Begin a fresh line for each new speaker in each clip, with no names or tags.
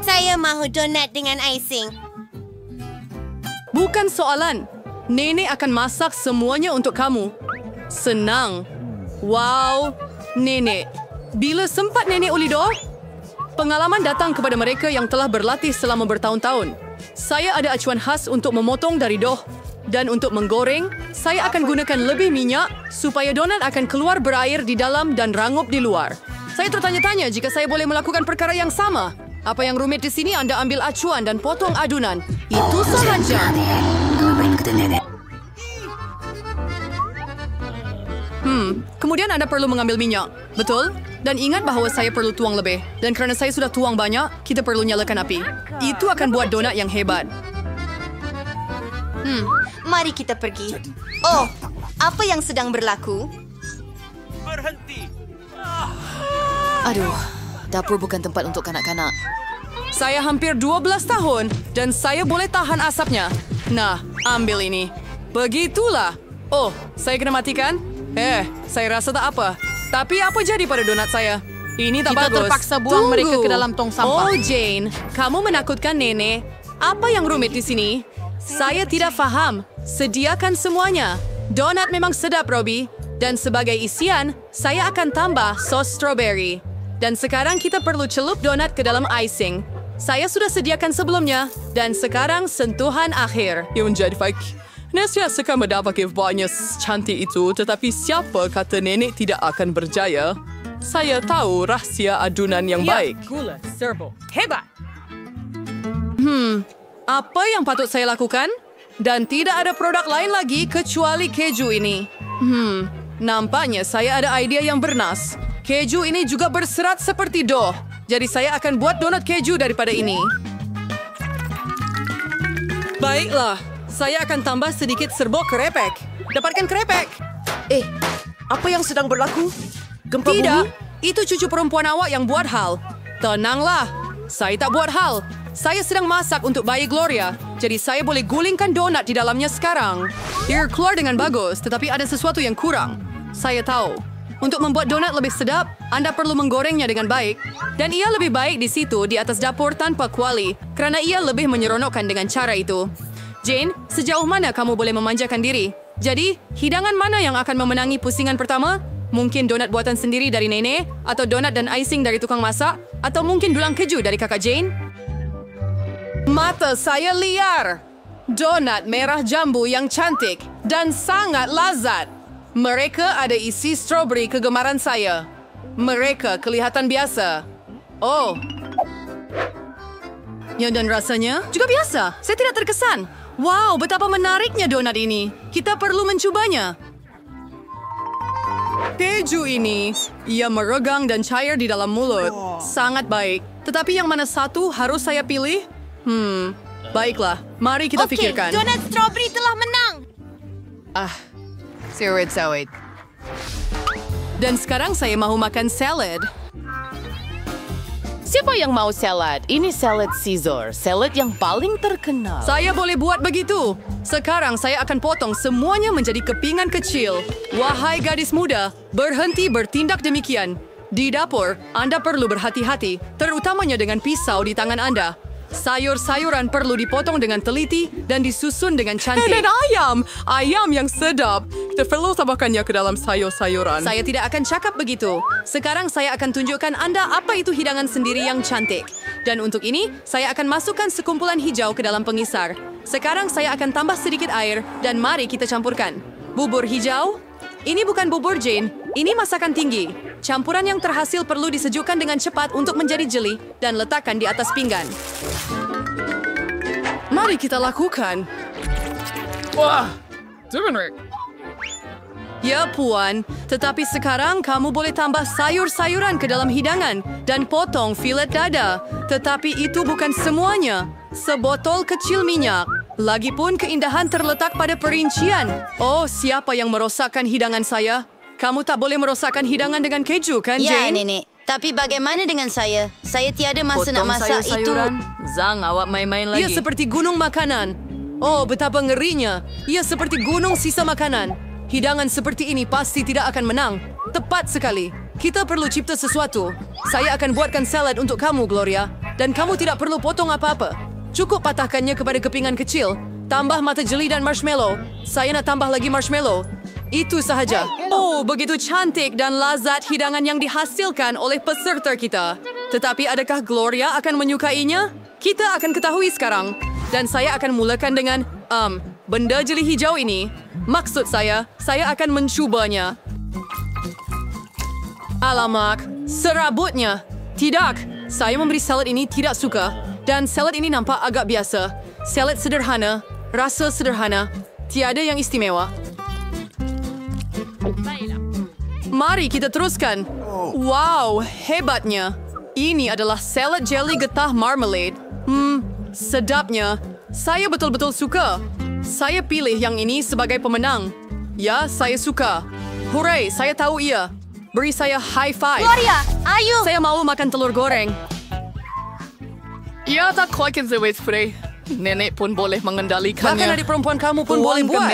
Saya mahu donat dengan icing.
Bukan soalan. Nenek akan masak semuanya untuk kamu. Senang. Wow, nenek. Bila sempat nenek uli doh? Pengalaman datang kepada mereka yang telah berlatih selama bertahun-tahun. Saya ada acuan khas untuk memotong dari doh. Dan untuk menggoreng, saya akan gunakan lebih minyak supaya donat akan keluar berair di dalam dan rangup di luar. Saya tertanya-tanya jika saya boleh melakukan perkara yang sama. Apa yang rumit di sini, Anda ambil acuan dan potong adunan. Itu sahaja. Kemudian Anda perlu mengambil minyak. Betul? Dan ingat bahawa saya perlu tuang lebih. Dan kerana saya sudah tuang banyak, kita perlu nyalakan api. Itu akan buat donat yang hebat.
Mari kita pergi. Oh, apa yang sedang berlaku?
Berhenti.
Aduh, dapur bukan tempat untuk kanak-kanak.
Saya hampir 12 tahun dan saya boleh tahan asapnya. Nah, ambil ini. Begitulah. Oh, saya kena matikan? Saya rasa tak apa. Tapi apa jadi pada donat saya? Ini tak
Kita
bagus.
terpaksa buang mereka ke dalam tong sampah.
Oh, Jane. Kamu menakutkan nenek. Apa yang rumit di sini? Saya tidak faham. Sediakan semuanya. Donat memang sedap, Robbie. Dan sebagai isian, saya akan tambah sos strawberry. Dan sekarang kita perlu celup donat ke dalam icing. Saya sudah sediakan sebelumnya. Dan sekarang sentuhan akhir. Yang menjadi baik. Nesya suka mendapat banyak cantik itu, tetapi siapa kata nenek tidak akan berjaya? Saya tahu rahsia adunan yang baik.
Gula, serbo. Hebat.
Apa yang patut saya lakukan? Dan tidak ada produk lain lagi kecuali keju ini. Nampaknya saya ada idea yang bernas. Keju ini juga berserat seperti dough. Jadi saya akan buat donat keju daripada ini. Baiklah, saya akan tambah sedikit serbuk krepek. Dapatkan krepek.
Apa yang sedang berlaku? Gempa
Tidak,
bumi?
itu cucu perempuan awak yang buat hal. Tenanglah, saya tak buat hal. Saya sedang masak untuk bayi Gloria, jadi saya boleh gulingkan donat di dalamnya sekarang. Ia keluar dengan bagus, tetapi ada sesuatu yang kurang. Saya tahu. Untuk membuat donat lebih sedap, Anda perlu menggorengnya dengan baik. Dan ia lebih baik di situ di atas dapur tanpa kuali, kerana ia lebih menyeronokkan dengan cara itu. Jane, sejauh mana kamu boleh memanjakan diri? Jadi, hidangan mana yang akan memenangi pusingan pertama? Mungkin donat buatan sendiri dari nenek, atau donat dan icing dari tukang masak, atau mungkin dulang keju dari kakak Jane? Mata saya liar. Donat merah jambu yang cantik dan sangat lazat. Mereka ada isi strawberry kegemaran saya. Mereka kelihatan biasa. Oh. Ya, dan rasanya juga biasa. Saya tidak terkesan. Wow, betapa menariknya donat ini. Kita perlu mencobanya. Keju ini, ia meregang dan cair di dalam mulut. Sangat baik. Tetapi yang mana satu harus saya pilih? Baiklah. Mari kita pikirkan.
Donat strawberry telah menang.
Sawit.
Dan sekarang saya mahu makan salad.
Siapa yang mau salad? Ini salad Caesar, salad yang paling terkenal.
Saya boleh buat begitu. Sekarang saya akan potong semuanya menjadi kepingan kecil. Wahai gadis muda, berhenti bertindak demikian. Di dapur, Anda perlu berhati-hati, terutamanya dengan pisau di tangan Anda. Sayur-sayuran perlu dipotong dengan teliti dan disusun dengan cantik. Dan ayam yang sedap. Kita perlu tambahkannya ke dalam sayur-sayuran. Saya tidak akan cakap begitu. Sekarang saya akan tunjukkan Anda apa itu hidangan sendiri yang cantik. Dan untuk ini, saya akan masukkan sekumpulan hijau ke dalam pengisar. Sekarang saya akan tambah sedikit air dan mari kita campurkan. Bubur hijau? Ini bukan bubur, Jane. Ini masakan tinggi. Campuran yang terhasil perlu disejukkan dengan cepat untuk menjadi jeli dan letakkan di atas pinggan. Mari kita lakukan.
Wah, turmeric.
Ya, Puan. Tetapi sekarang kamu boleh tambah sayur-sayuran ke dalam hidangan dan potong filet dada. Tetapi itu bukan semuanya. Sebotol kecil minyak. Lagipun keindahan terletak pada perincian. Oh, siapa yang merosakkan hidangan saya? Kamu tak boleh merosakkan hidangan dengan keju, kan,
Ya,
Jane?
nenek. Tapi bagaimana dengan saya? Saya tiada masa nak masak itu.
Zang, awak main-main
Ia
lagi.
seperti gunung makanan. Oh, betapa ngerinya. Ia seperti gunung sisa makanan. Hidangan seperti ini pasti tidak akan menang. Tepat sekali. Kita perlu cipta sesuatu. Saya akan buatkan salad untuk kamu, Gloria. dan kamu tidak perlu potong apa-apa. Cukup patahkannya kepada kepingan kecil. Tambah mata jeli dan marshmallow. Saya nak tambah lagi marshmallow. Itu sahaja. Oh, begitu cantik dan lazat hidangan yang dihasilkan oleh peserta kita. Tetapi adakah Gloria akan menyukainya? Kita akan ketahui sekarang. Dan saya akan mulakan dengan, benda jeli hijau ini. Maksud saya akan mencubanya. Alamak, serabutnya. Tidak, saya memberi salad ini tidak suka. Dan salad ini nampak agak biasa. Salad sederhana, rasa sederhana, tiada yang istimewa. Mari kita teruskan. Wow, hebatnya. Ini adalah salad jelly getah marmalade. Sedapnya. Saya betul-betul suka. Saya pilih yang ini sebagai pemenang. Ya, saya suka. Hooray, saya tahu ia. Beri saya high five.
Gloria, ayo!
Saya mau makan telur goreng.
Ya, tak kuat sewet spray. Nenek pun boleh mengendalikannya.
Bahkan adik perempuan kamu pun boleh buat.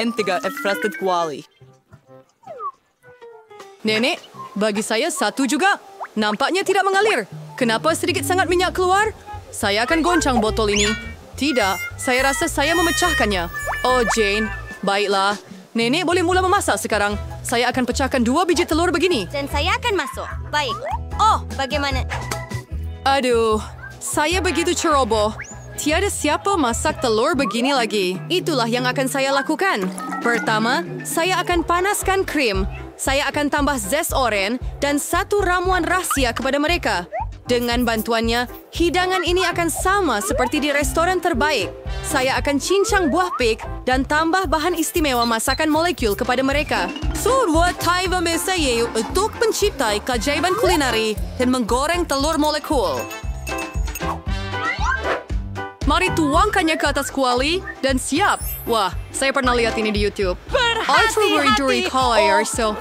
Nenek, bagi saya satu juga. Nampaknya tidak mengalir. Kenapa sedikit sangat minyak keluar? Saya akan goncang botol ini. Tidak, saya rasa saya memecahkannya. Oh, Jane. Baiklah. Nenek boleh mula memasak sekarang. Saya akan pecahkan 2 biji telur begini.
Dan saya akan masuk. Baik. Oh, bagaimana?
Aduh, saya begitu ceroboh. Tiada siapa masak telur begini lagi. Itulah yang akan saya lakukan. Pertama, saya akan panaskan krim. Saya akan tambah zest oren dan 1 ramuan rahasia kepada mereka. Dengan bantuannya, hidangan ini akan sama seperti di restoran terbaik. Saya akan cincang buah pig dan tambah bahan istimewa masakan molekul kepada mereka. Sebuah taiwan saya untuk menciptai keajaiban kulineri dan menggoreng telur molekul. Mari tuangkannya ke atas kuali dan siap. Wah, saya pernah lihat ini di YouTube.
Berhati-hati.
So.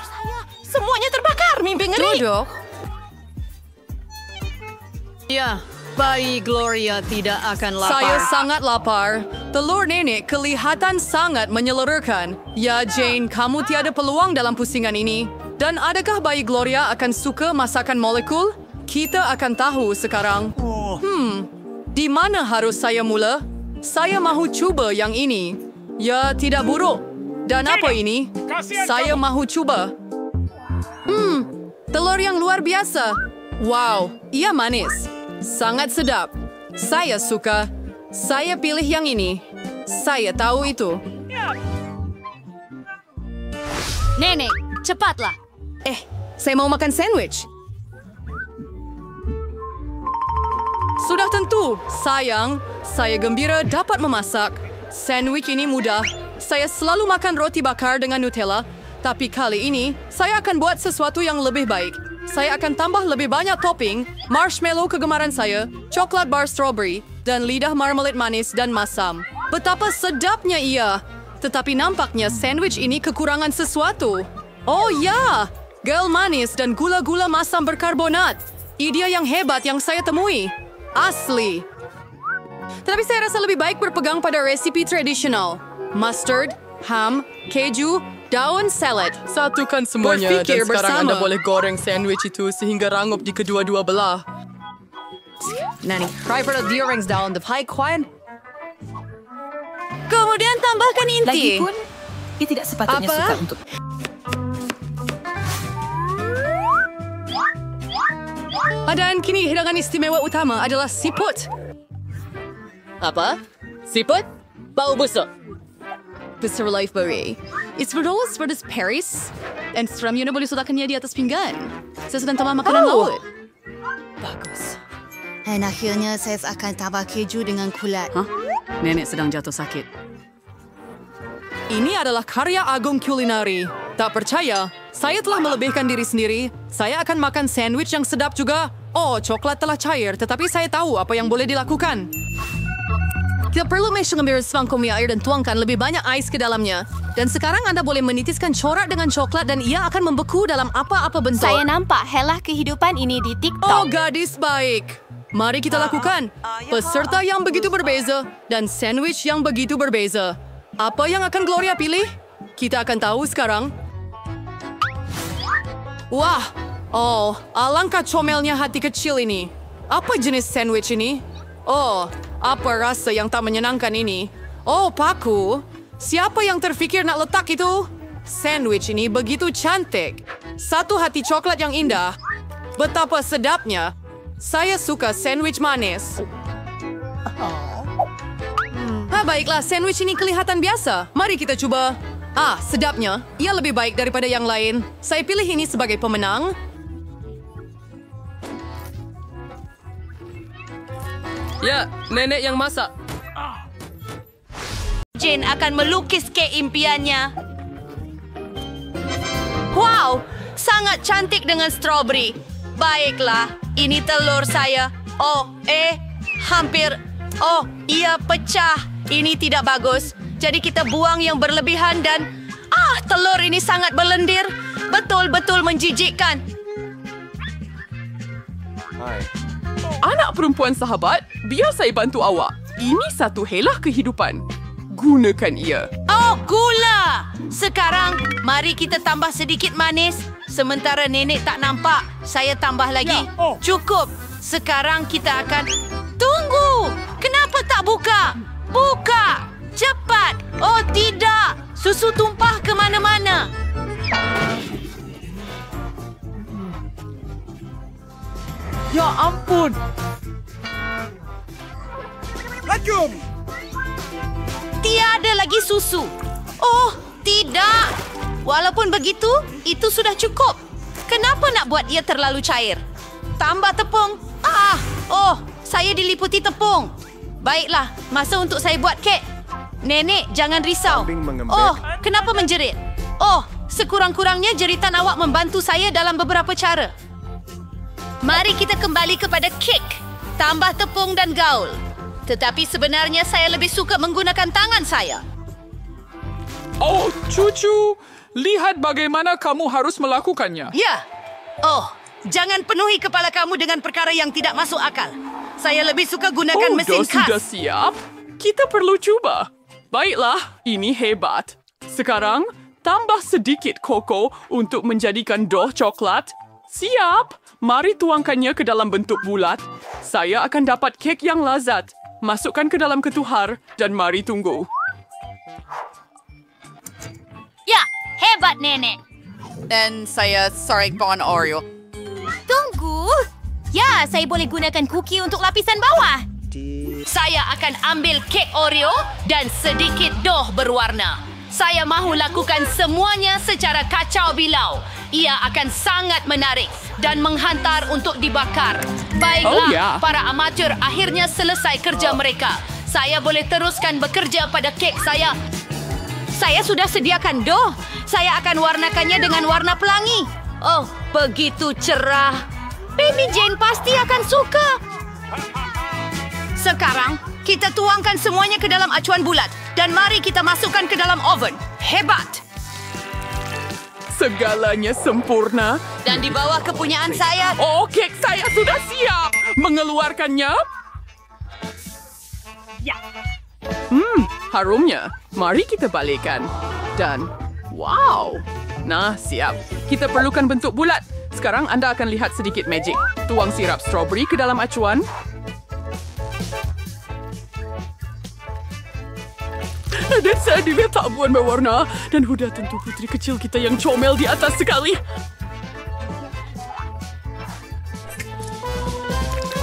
Semuanya terbakar, mimpi ngeri.
Duduk. Ya, bayi Gloria tidak akan lapar. Saya sangat lapar. Telur nenek kelihatan sangat menyeluruhkan. Ya, Jane, kamu tiada peluang dalam pusingan ini. Dan adakah bayi Gloria akan suka masakan molekul? Kita akan tahu sekarang. Di mana harus saya mula? Saya mahu cuba yang ini. Ya, tidak buruk. Dan apa ini? Saya mahu cuba. Telur yang luar biasa. Wow, ia manis. Sangat sedap. Saya suka. Saya pilih yang ini. Saya tahu itu.
Nenek, cepatlah.
Saya mau makan sandwich. Sudah tentu. Sayang, saya gembira dapat memasak. Sandwich ini mudah. Saya selalu makan roti bakar dengan Nutella. Tapi kali ini, saya akan buat sesuatu yang lebih baik. Saya akan tambah lebih banyak topping, marshmallow kegemaran saya, coklat bar strawberry, dan lidah marmalade manis dan masam. Betapa sedapnya ia! Tetapi nampaknya sandwich ini kekurangan sesuatu. Oh ya! Gel manis dan gula-gula masam berkarbonat. Ide yang hebat yang saya temui. Asli. Tetapi saya rasa lebih baik berpegang pada resipi tradisional. Mustard, ham, keju, daun salad.
Satukan semuanya
Berfikir
dan sekarang
bersama.
Anda boleh goreng sandwich itu sehingga rangup di kedua-dua belah.
Nani, try for the deer rings down the pie Kwan.
Kemudian tambahkan inti.
Lagipun, dia tidak sepatutnya
Apa?
suka untuk...
Dan kini hidangan istimewa utama adalah siput.
Apa? Siput? Bau busuk.
Besar life berry. It's berdolas verdes Paris. Dan seramnya boleh letakkannya di atas pinggan. Saya sedang tambah makanan laut.
Bagus.
Dan akhirnya saya akan tambah keju dengan kulat.
Nenek sedang jatuh sakit. Ini adalah karya agung kulineri. Tak percaya, saya telah melebihkan diri sendiri. Saya akan makan sandwich yang sedap juga. Oh, coklat telah cair, tetapi saya tahu apa yang boleh dilakukan. Kita perlu mengambil semangkuk mie air dan tuangkan lebih banyak ais ke dalamnya. Dan sekarang Anda boleh menitiskan corak dengan coklat dan ia akan membeku dalam apa-apa bentuk.
Saya nampak helah kehidupan ini di
Oh,
TikTok.
gadis baik. Mari kita lakukan. Peserta yang begitu berbeza dan sandwich yang begitu berbeza. Apa yang akan Gloria pilih? Kita akan tahu sekarang. Wah, oh, alangkah comelnya hati kecil ini. Apa jenis sandwich ini? Oh, apa rasa yang tak menyenangkan ini? Oh, paku. Siapa yang terfikir nak letak itu? Sandwich ini begitu cantik. Satu hati coklat yang indah. Betapa sedapnya. Saya suka sandwich manis. Baiklah, sandwich ini kelihatan biasa. Mari kita coba. Sedapnya. Ia lebih baik daripada yang lain. Saya pilih ini sebagai pemenang.
Ya, nenek yang masak.
Jane akan melukis kek impiannya. Wow, sangat cantik dengan strawberry. Baiklah, ini telur saya. Hampir. Oh, ia pecah. Ini tidak bagus. Jadi kita buang yang berlebihan dan... telur ini sangat berlendir. Betul-betul menjijikkan.
Anak perempuan sahabat, biar saya bantu awak. Ini satu helah kehidupan. Gunakan ia.
Oh, gula! Sekarang, mari kita tambah sedikit manis. Sementara nenek tak nampak, saya tambah lagi. Cukup. Sekarang kita akan... Tunggu! Kenapa tak buka? Buka! Cepat! Oh, tidak! Susu tumpah ke mana-mana.
Ya ampun.
Tiada lagi susu. Oh, tidak. Walaupun begitu, itu sudah cukup. Kenapa nak buat ia terlalu cair? Tambah tepung. Saya diliputi tepung. Baiklah, masa untuk saya buat kek. Nenek, jangan risau. Oh, kenapa menjerit? Oh, sekurang-kurangnya jeritan awak membantu saya dalam beberapa cara. Mari kita kembali kepada kek. Tambah tepung dan gaul. Tetapi sebenarnya saya lebih suka menggunakan tangan saya.
Oh, cucu. Lihat bagaimana kamu harus melakukannya.
Ya. Oh, jangan penuhi kepala kamu dengan perkara yang tidak masuk akal. Saya lebih suka gunakan mesin khas.
Sudah siap? Kita perlu cuba. Baiklah, ini hebat. Sekarang, tambah sedikit koko untuk menjadikan dough coklat. Siap. Mari tuangkannya ke dalam bentuk bulat. Saya akan dapat kek yang lazat. Masukkan ke dalam ketuhar dan mari tunggu.
Ya, hebat nenek.
Dan saya sorek pohon Oreo.
Tunggu. Ya, saya boleh gunakan kuki untuk lapisan bawah. Saya akan ambil kek Oreo dan sedikit dough berwarna. Saya mahu lakukan semuanya secara kacau bilau. Ia akan sangat menarik dan menghantar untuk dibakar. Baiklah, para amatur akhirnya selesai kerja mereka. Saya boleh teruskan bekerja pada kek saya. Saya sudah sediakan dough. Saya akan warnakannya dengan warna pelangi. Oh, begitu cerah. Baby Jane pasti akan suka. Sekarang, kita tuangkan semuanya ke dalam acuan bulat. Dan mari kita masukkan ke dalam oven. Hebat!
Segalanya sempurna.
Dan di bawah kepunyaan saya...
Oh, kek saya sudah siap. Mengeluarkannya.
Ya.
Harumnya. Mari kita balikkan. Dan, wow. Nah, siap. Kita perlukan bentuk bulat. Sekarang anda akan lihat sedikit magic. Tuang sirap strawberry ke dalam acuan. Dan saya dilihat tabuan berwarna. Dan Huda tentu putri kecil kita yang comel di atas sekali.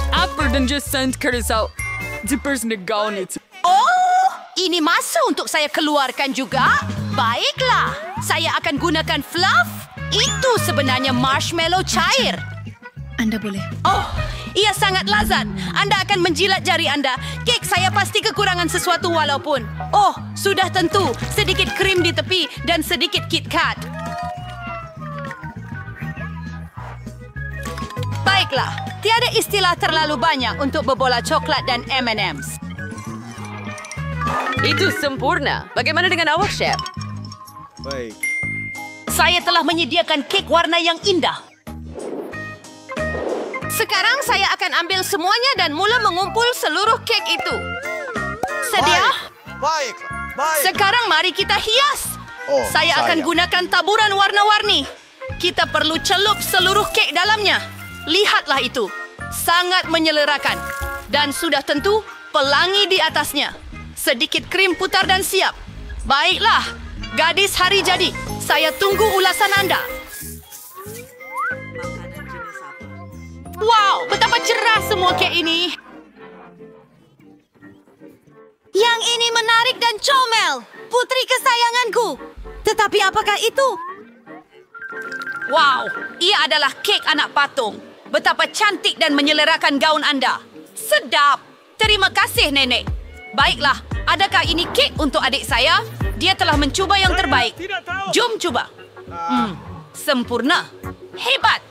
Upper than just send Curtis out. Dippers negaun itu.
Oh, ini masa untuk saya keluarkan juga? Baiklah, saya akan gunakan fluff. Itu sebenarnya marshmallow cair.
Anda boleh.
Oh, ia sangat lazat. Anda akan menjilat jari Anda. Kek saya pasti kekurangan sesuatu walaupun. Oh, sudah tentu. Sedikit krim di tepi dan sedikit KitKat. Baiklah, tiada istilah terlalu banyak untuk bebola coklat dan M&M's.
Itu sempurna. Bagaimana dengan awak, Chef?
Baik.
Saya telah menyediakan kek warna yang indah. Sekarang saya akan ambil semuanya dan mula mengumpul seluruh kek itu. Sedia?
Baiklah.
Sekarang mari kita hias. Saya akan gunakan taburan warna-warni. Kita perlu celup seluruh kek dalamnya. Lihatlah itu. Sangat menyelerakan. Dan sudah tentu pelangi di atasnya. Sedikit krim putar dan siap. Baiklah, gadis hari jadi. Saya tunggu ulasan Anda. Wow, betapa cerah semua kek ini. Yang ini menarik dan comel. Putri kesayanganku. Tetapi apakah itu? Wow, ia adalah kek anak patung. Betapa cantik dan menyelerakan gaun Anda. Sedap. Terima kasih, Nenek. Baiklah, adakah ini kek untuk adik saya? Dia telah mencuba yang terbaik. Jom cuba. Sempurna. Hebat.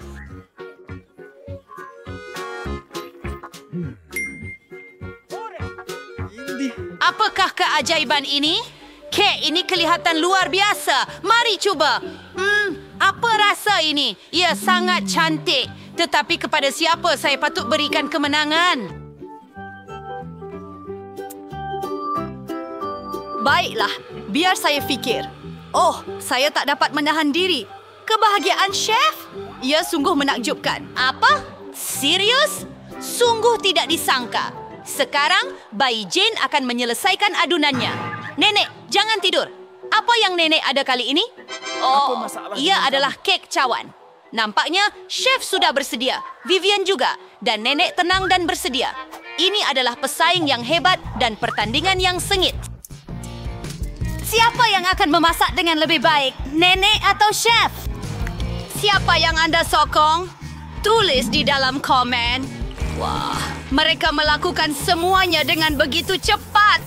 Apakah keajaiban ini? Kek ini kelihatan luar biasa. Mari cuba. Apa rasa ini? Ia sangat cantik. Tetapi kepada siapa saya patut berikan kemenangan? Baiklah, biar saya fikir. Oh, saya tak dapat menahan diri. Kebahagiaan chef? Ia sungguh menakjubkan. Apa? Serius? Sungguh tidak disangka. Sekarang, Bayi Jane akan menyelesaikan adunannya. Nenek, jangan tidur. Apa yang Nenek ada kali ini? Oh, ia adalah kek cawan. Nampaknya chef sudah bersedia. Vivian juga. Dan Nenek tenang dan bersedia. Ini adalah pesaing yang hebat dan pertandingan yang sengit. Siapa yang akan memasak dengan lebih baik? Nenek atau chef? Siapa yang Anda sokong? Tulis di dalam komen. Wah, mereka melakukan semuanya dengan begitu cepat.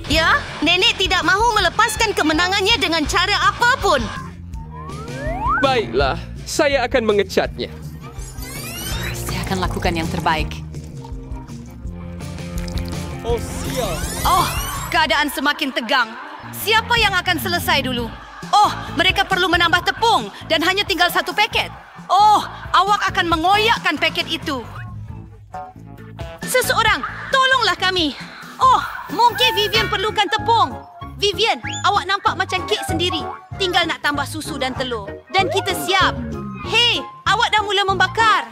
Ya, Nenek tidak mahu melepaskan kemenangannya dengan cara apapun.
Baiklah, saya akan mengecatnya.
Saya akan lakukan yang terbaik.
Oh, siap.
Oh, keadaan semakin tegang. Siapa yang akan selesai dulu? Oh, mereka perlu menambah tepung dan hanya tinggal 1 paket. Oh, awak akan mengoyakkan paket itu. Seseorang, tolonglah kami. Oh, mungkin Vivian perlukan tepung. Vivian, awak nampak macam kek sendiri. Tinggal nak tambah susu dan telur. Dan kita siap. Hei, awak dah mula membakar.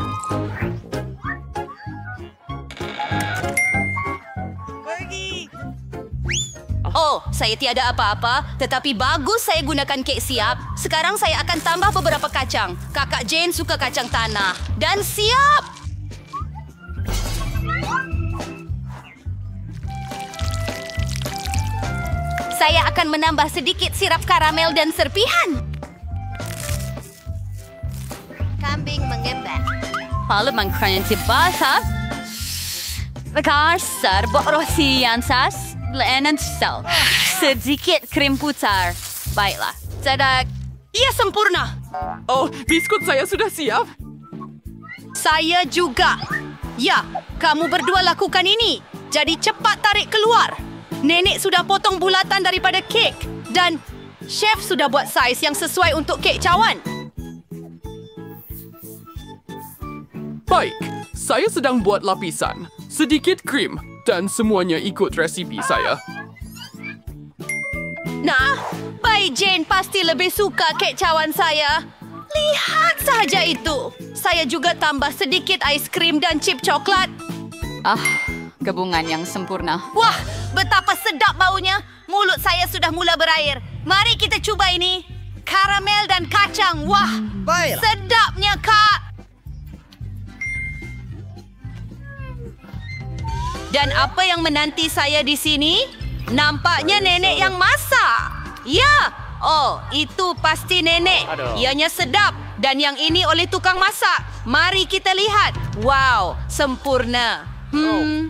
Oh, saya tiada apa-apa. Tetapi bagus saya gunakan kek siap. Sekarang saya akan tambah beberapa kacang. Kakak Jane suka kacang tanah. Dan siap! Saya akan menambah sedikit sirap karamel dan serpihan. Kambing mengembang. Kalau mengkrenyang basah. Bekar serbuk rosian sas. Lenan sel. Sedikit krim putar. Baiklah. Sedang. Ia sempurna.
Oh, biskut saya sudah siap.
Saya juga. Ya, kamu berdua lakukan ini. Jadi cepat tarik keluar. Nenek sudah potong bulatan daripada kek. Dan chef sudah buat saiz yang sesuai untuk kek cawan.
Baik, saya sedang buat lapisan. Sedikit krim. Dan semuanya ikut resipi saya.
Nah, Bayi Jane pasti lebih suka kek cawan saya. Lihat saja itu. Saya juga tambah sedikit ais krim dan chip coklat.
Gabungan yang sempurna.
Wah, betapa sedap baunya. Mulut saya sudah mula berair. Mari kita cuba ini. Karamel dan kacang. Wah,
Baiklah.
sedapnya, Kak. Dan apa yang menanti saya di sini? Nampaknya Nenek yang masak. Ya, oh, itu pasti Nenek. Ianya sedap. Dan yang ini oleh tukang masak. Mari kita lihat. Wow, sempurna.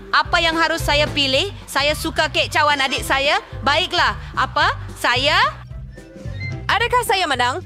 Apa yang harus saya pilih? Saya suka kek cawan adik saya. Baiklah, apa? Saya?
Adakah saya menang?